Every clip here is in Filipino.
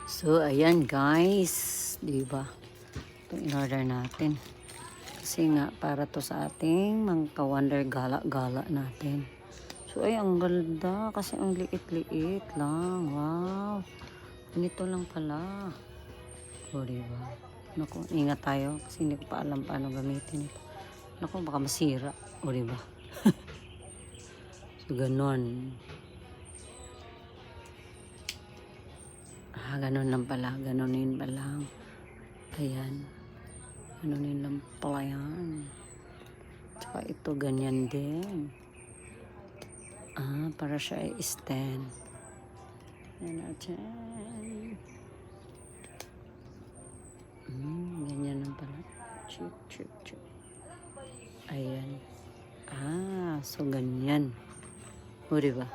So, ayan guys. Diba? Ito in-order natin. Kasi nga, para to sa ating mga ka-wonder gala-gala natin. So, ay, ang ganda. Kasi ang liit-liit lang. Wow. Ganito lang pala. O, diba? Naku, ingat tayo. Kasi hindi ko pa alam paano gamitin ito. Naku, baka masira. O, diba? So, ganon. Ganon lang pala. Ganonin pa lang. Ayan. Ganonin lang pala yan. Tsaka ito, ganyan din. Para siya ay stand. Ayan natin. Ganyan lang pala. Chip, chip, chip. Ayan. So ganyan. O, diba?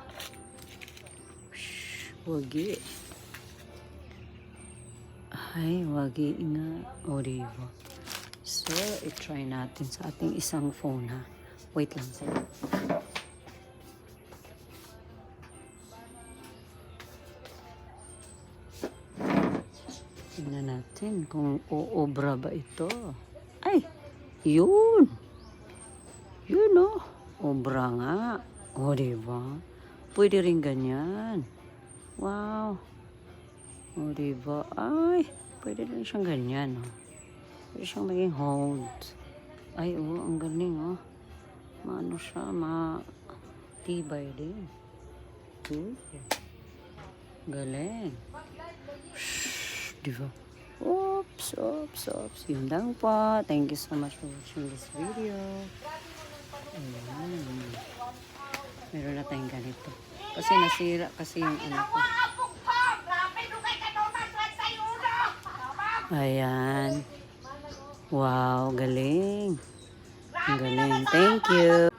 Wagi. Ay, wagi nga. O, diba? So, i-try natin sa ating isang phone, ha? Wait lang sila. Tingnan natin kung uobra ba ito. Ay! Yun! Yun, oh. Obra nga. O, diba? Pwede rin ganyan. Wow. O, diba? Ay! Pwede rin siyang ganyan, oh. Pwede siyang maging hold. Ay, oh, ang galing, oh. Maano siya, matibay din. Galing. Shhh, diba? Oops. Yun lang po. Thank you so much for watching this video. Ayan. Meron na tayong ganito. Kasi nasira kasi yung ano ko. Ayan. Wow, galing. Ang galing. Thank you.